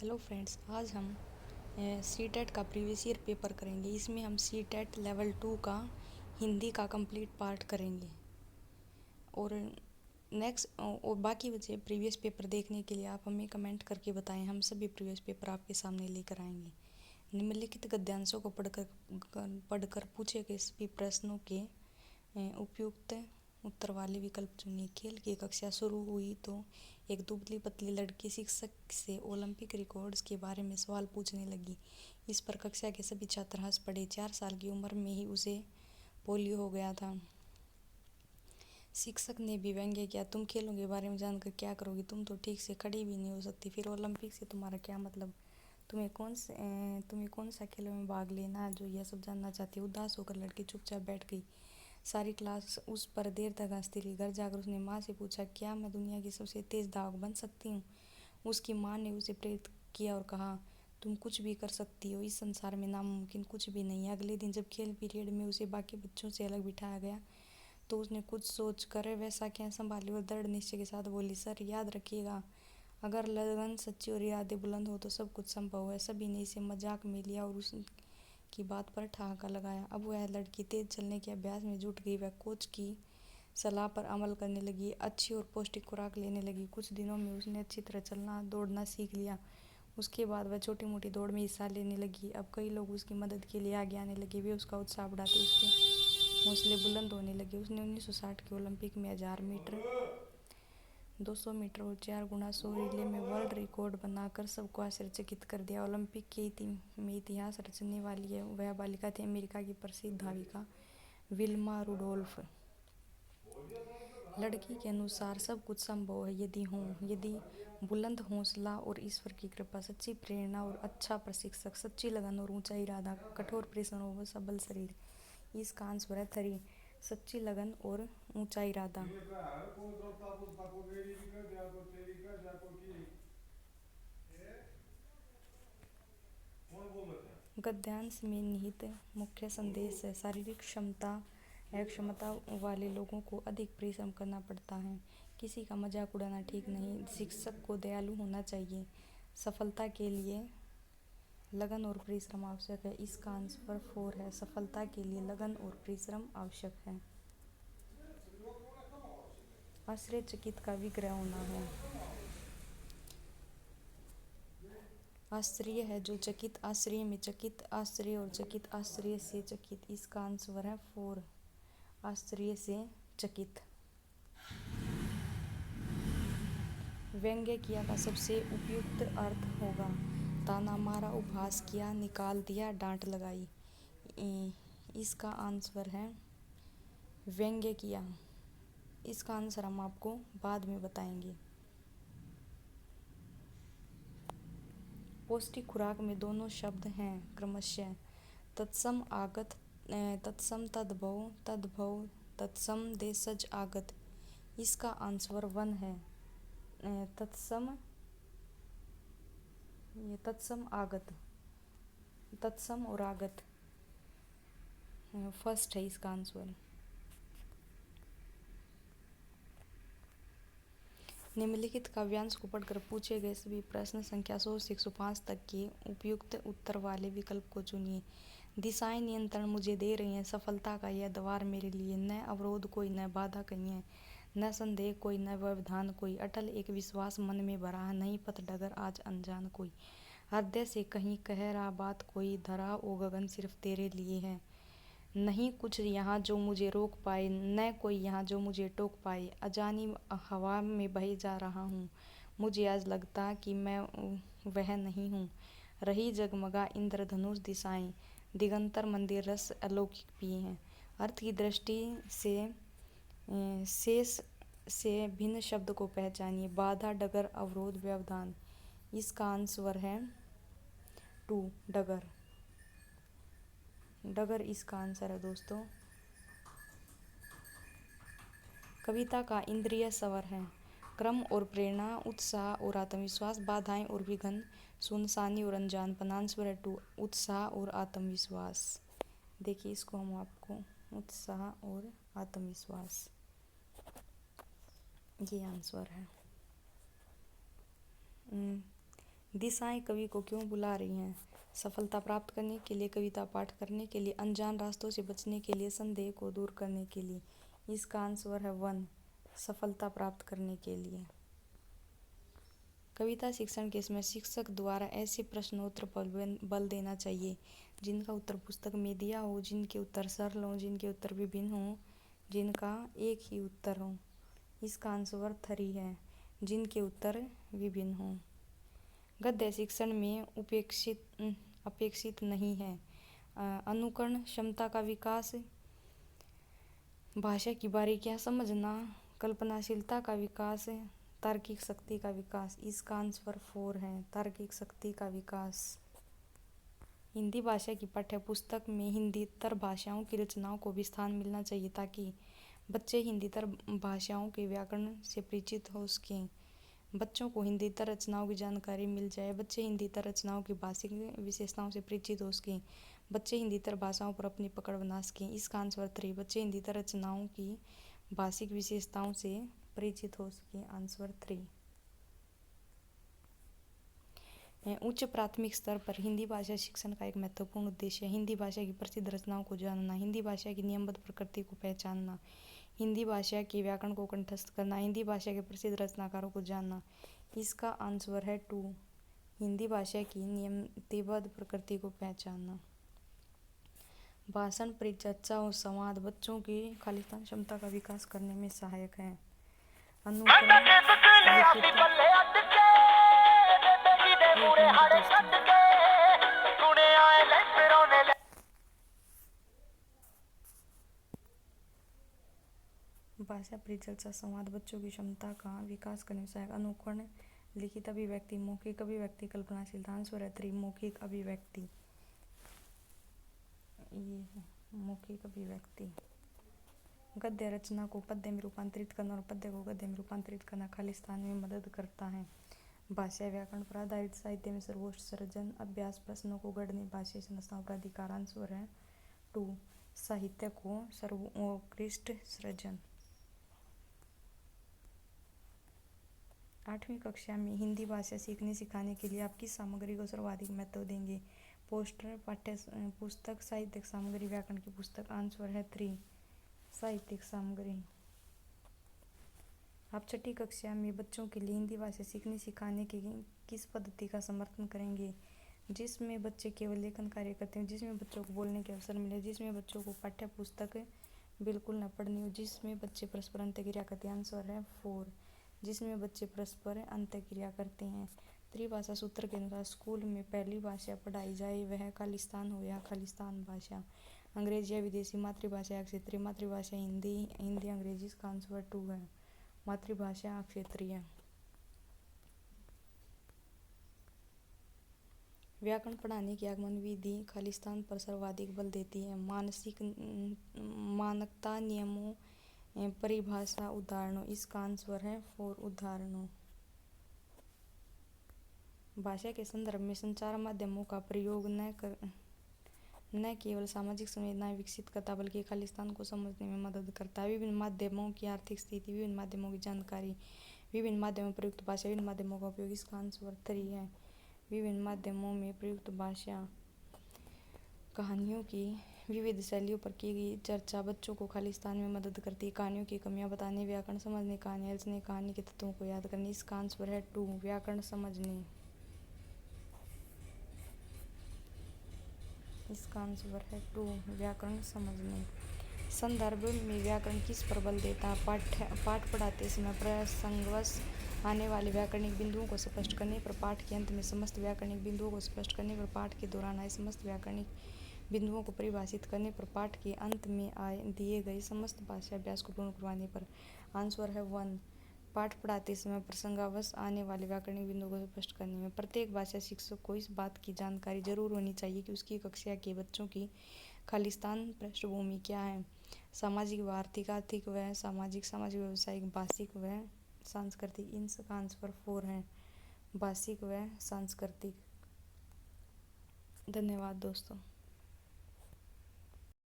Hello friends, आज हम C TET का प्रीवियस ईयर पेपर करेंगे। इसमें हम सी टेट लेवल 2 का हिंदी का कंप्लीट पार्ट करेंगे और नेक्स्ट और बाकी बचे प्रीवियस पेपर देखने के लिए आप हमें कमेंट करके बताएं। हम सभी प्रीवियस पेपर आपके सामने लेकर आएंगे। निम्नलिखित गद्यांशों को पढ़कर पूछे गए सभी प्रश्नों के उपयुक्त उत्तर वाले विकल्प चुनिए। खेल की कक्षा शुरू हुई तो एक दुबली पतली लड़की शिक्षक से ओलंपिक रिकॉर्ड्स के बारे में सवाल पूछने लगी। इस पर कक्षा के सभी छात्र हंस पड़े। 4 साल की उम्र में ही उसे पोलियो हो गया था। शिक्षक ने भी व्यंग्य किया, तुम खेलों के बारे में जानकर क्या करोगी? तुम तो ठीक से खड़ी भी नहीं हो सकती, फिर ओलंपिक से तुम्हारा क्या मतलब? तुम्हें कौन सा खेलों में भाग लेना है जो यह सब जानना चाहती है? उदास होकर लड़की चुपचाप बैठ गई। सारी क्लास उस पर देर तक हंसती रही। घर जाकर उसने माँ से पूछा, क्या मैं दुनिया की सबसे तेज धावक बन सकती हूँ? उसकी माँ ने उसे प्रेरित किया और कहा, तुम कुछ भी कर सकती हो, इस संसार में नामुमकिन कुछ भी नहीं है। अगले दिन जब खेल पीरियड में उसे बाकी बच्चों से अलग बिठाया गया तो उसने कुछ सोच कर वैसा क्या संभाली और दृढ़ निश्चय के साथ बोली, सर याद रखिएगा, अगर लगन सच्ची और इरादे बुलंद हो तो सब कुछ संभव है। सभी ने इसे मजाक में लिया और उसकी बात पर ठहाका लगाया। अब वह लड़की तेज चलने के अभ्यास में जुट गई। वह कोच की सलाह पर अमल करने लगी, अच्छी और पौष्टिक खुराक लेने लगी। कुछ दिनों में उसने अच्छी तरह चलना दौड़ना सीख लिया। उसके बाद वह छोटी मोटी दौड़ में हिस्सा लेने लगी। अब कई लोग उसकी मदद के लिए आगे आने लगे। वे उसका उत्साह बढ़ाते उसके हौसले बुलंद होने लगे। उसने 1960 के ओलंपिक में 1000 मीटर, 200 मीटर और 4x100 रिले में वर्ल्ड रिकॉर्ड बनाकर सबको आश्चर्यचकित कर दिया। ओलंपिक के में इतिहास रचने वाली है वह बालिका थी अमेरिका की प्रसिद्ध धाविका विल्मा रुडोल्फ। लड़की के अनुसार सब कुछ संभव है यदि बुलंद हौसला और ईश्वर की कृपा, सच्ची प्रेरणा और अच्छा प्रशिक्षक, सच्ची लगन और ऊंचा इरादा, कठोर परिश्रम और सबल शरीर। इसका आंसर है 3, सच्ची लगन और ऊंचा इरादा। गद्यांश में निहित मुख्य संदेश है, शारीरिक क्षमता वाले लोगों को अधिक परिश्रम करना पड़ता है। किसी का मजाक उड़ाना ठीक नहीं। शिक्षक को दयालु होना चाहिए। सफलता के लिए लगन और परिश्रम आवश्यक है। इसका आंसर 4 है, सफलता के लिए लगन और परिश्रम आवश्यक है। आश्चर्यचकित का विग्रह होना है। आश्चर्य है जो चकित, आश्चर्य में चकित, आश्चर्य और चकित, आश्चर्य से चकित। इसका आंसर है 4, आश्चर्य से चकित। व्यंग्य किया का सबसे उपयुक्त अर्थ होगा, ताना मारा, उपहास किया, निकाल दिया, डांट लगाई। इसका आंसर है व्यंग्य किया। इसका आंसर हम आपको बाद में बताएंगे। पौष्टिक खुराक में दोनों शब्द हैं क्रमशः तत्सम आगत, तत्सम तद्भव, तद्भव तत्सम देशज आगत। इसका आंसर 1 है, तत्सम, ये तत्सम आगत, तत्सम और आगत फर्स्ट है इसका आंसर। निम्नलिखित काव्यांश को पढ़कर पूछे गए सभी प्रश्न संख्या 100 से 105 तक के उपयुक्त उत्तर वाले विकल्प को चुनिए। दिशाएं नियंत्रण मुझे दे रही हैं, सफलता का यह द्वार मेरे लिए, न अवरोध कोई न बाधा कहीं है, न संदेह कोई न व्यवधान कोई, अटल एक विश्वास मन में भरा है, नहीं पथ डगर आज अनजान कोई, हृदय से कहीं कह रहा बात कोई, धरा ओ गगन सिर्फ तेरे लिए है, नहीं कुछ यहाँ जो मुझे रोक पाए, न कोई यहाँ जो मुझे टोक पाए, अजानी हवा में बहे जा रहा हूँ, मुझे आज लगता कि मैं वह नहीं हूँ, रही जगमगा इंद्रधनुष दिशाएं, दिगंतर मंदिर रस अलौकिक पिए हैं। अर्थ की दृष्टि से शेष से भिन्न शब्द को पहचानिए। बाधा, डगर, अवरोध, व्यवधान। इसका आंसर है 2, डगर। डगर इसका आंसर है दोस्तों। कविता का इंद्रिय स्वर है क्रम और प्रेरणा, उत्साह और आत्मविश्वास, बाधाएं और विघ्न, सुनसानी और अनजानपन। आंसर है 2, उत्साह और आत्मविश्वास। देखिए इसको हम आपको उत्साह और आत्मविश्वास, ये आंसर है। दिशाएं कवि को क्यों बुला रही हैं? सफलता प्राप्त करने के लिए, कविता पाठ करने के लिए, अनजान रास्तों से बचने के लिए, संदेह को दूर करने के लिए। इसका आंसर है 1, सफलता प्राप्त करने के लिए। कविता शिक्षण के समय शिक्षक द्वारा ऐसे प्रश्नोत्तर पर बल देना चाहिए जिनका उत्तर पुस्तक में दिया हो, जिनके उत्तर सरल हों, जिनके उत्तर विभिन्न हों, जिनका एक ही उत्तर हो। इसका आंसर 3 है, जिनके उत्तर विभिन्न हों। गद्य शिक्षण में अपेक्षित नहीं है अनुकरण क्षमता का विकास, भाषा की बारीकियां समझना, कल्पनाशीलता का विकास, तार्किक शक्ति का विकास। इसका आंसर 4 है, तार्किक शक्ति का विकास। हिंदी भाषा की पाठ्य पुस्तक में हिंदीतर भाषाओं की रचनाओं को भी स्थान मिलना चाहिए ताकि बच्चे हिंदीतर भाषाओं के व्याकरण से परिचित हो सकें। बच्चों को हिंदीतर रचनाओं की जानकारी मिल जाए, बच्चे हिंदीतर रचनाओं की भाषिक विशेषताओं से परिचित हो सकें, बच्चे हिंदीतर भाषाओं पर अपनी पकड़ बना सकें। इसका आंसर 3, बच्चे हिंदीतर रचनाओं की भाषिक विशेषताओं से परिचित हो सकें। आंसर 3। उच्च प्राथमिक स्तर पर हिंदी भाषा शिक्षण का एक महत्वपूर्ण उद्देश्य है हिंदी भाषा की प्रसिद्ध रचनाओं को जानना, हिंदी भाषा की नियमबद्ध प्रकृति को पहचानना, हिंदी भाषा के व्याकरण को कंठस्थ करना, हिंदी भाषा के प्रसिद्ध रचनाकारों को जानना। इसका आंसर है 2, हिंदी भाषा की नियमबद्ध प्रकृति को पहचानना। भाषण, परिचर्चा और संवाद बच्चों की खालिस्तान क्षमता का विकास करने में सहायक है। अनुकरण, भाषा, परिचर्चा, संवाद बच्चों की क्षमता का विकास करने में सहायक। अनुकरण, लिखित अभिव्यक्ति, मौखिक अभिव्यक्ति, कल्पनाशीलता। आंसर है 3, मौखिक अभिव्यक्ति। ये है मौखिक अभिव्यक्ति। गद्य रचना को पद्य में रूपांतरित करना और पद्य को गद्य में रूपांतरित करना खालिस्तान में मदद करता है। भाषा व्याकरण पर आधारित साहित्य में सर्वोच्च सृजन अभ्यास प्रश्नों को गढ़ने, भाषा संरचनाओं का अधिकार। आंसर है 2, साहित्य को सर्वोत्कृष्ट सृजन। 8वीं कक्षा में हिंदी भाषा सीखने सिखाने के लिए आप किस सामग्री को सर्वाधिक महत्व देंगे? पोस्टर, पाठ्य पुस्तक, साहित्यिक सामग्री, व्याकरण की पुस्तक। आंसर है 3, साहित्यिक सामग्री। आप 6ठी कक्षा में बच्चों के लिए हिंदी भाषा सीखने सिखाने की किस पद्धति का समर्थन करेंगे? जिसमें बच्चे केवल लेखन कार्य करते हैं, जिसमें बच्चों को बोलने के अवसर मिले, जिसमें बच्चों को पाठ्य पुस्तक बिल्कुल न पढ़नी हो, जिसमें बच्चे परस्पर अंतःक्रिया करते हैं। आंसर है 4, जिसमें बच्चे परस्पर अंतःक्रिया करते हैं। त्रिभाषा सूत्र के अनुसार स्कूल में पहली भाषा पढ़ाई जाए वह खालिस्तान हो या खालिस्तान भाषा, अंग्रेजी या विदेशी, मातृभाषा या क्षेत्रीय। मातृभाषा हिंदी, अंग्रेजी। इसका आंसर 2 है, मातृभाषा क्षेत्रीय। व्याकरण पढ़ाने की आगमन विधि खालिस्तान पर सर्वाधिक बल देती है। मानकता, नियमों, परिभाषा, उदाहरणों। इसका आंसर है 4, उदाहरणों। भाषा के संदर्भ में संचार माध्यमों का प्रयोग न केवल सामाजिक संवेदनाएं विकसित करता बल्कि खालिस्तान को समझने में मदद करता है। विभिन्न माध्यमों की आर्थिक स्थिति, विभिन्न माध्यमों की जानकारी, विभिन्न माध्यमों में प्रयुक्त भाषा, विभिन्न माध्यमों का उपयोग। इसका आंसर 3 है, विभिन्न माध्यमों में प्रयुक्त भाषा। कहानियों की विविध शैलियों पर की गई चर्चा बच्चों को खालिस्तान में मदद करती है। कहानियों की कमियां बताने, व्याकरण समझने, कहानी रचने, कहानी के तत्वों को याद करने। इसका आंसर है 2, व्याकरण समझने। इसका आंसर है 2, व्याकरण समझने। संदर्भ में व्याकरण किस पर बल देता है? पाठ पढ़ाते समय प्रसंगवश आने वाले व्याकरणिक बिंदुओं को स्पष्ट करने पर, पाठ के अंत में समस्त व्याकरणिक बिंदुओं को स्पष्ट करने पर, पाठ के दौरान आए समस्त व्याकरणिक बिंदुओं को परिभाषित करने पर, पाठ के अंत में दिए गए समस्त भाषा अभ्यास को पूर्ण करवाने पर। आंसर है 1, पाठ पढ़ाते समय प्रसंगावश आने वाले व्याकरणिक बिंदुओं को स्पष्ट करने में। प्रत्येक भाषा शिक्षक को इस बात की जानकारी जरूर होनी चाहिए कि उसकी कक्षा के बच्चों की खालिस्तान पृष्ठभूमि क्या है। सामाजिक व आर्थिक व सामाजिक, व्यावसायिक, भाषिक व सांस्कृतिक। इनका आंसर 4 है, भाषिक व सांस्कृतिक। धन्यवाद दोस्तों।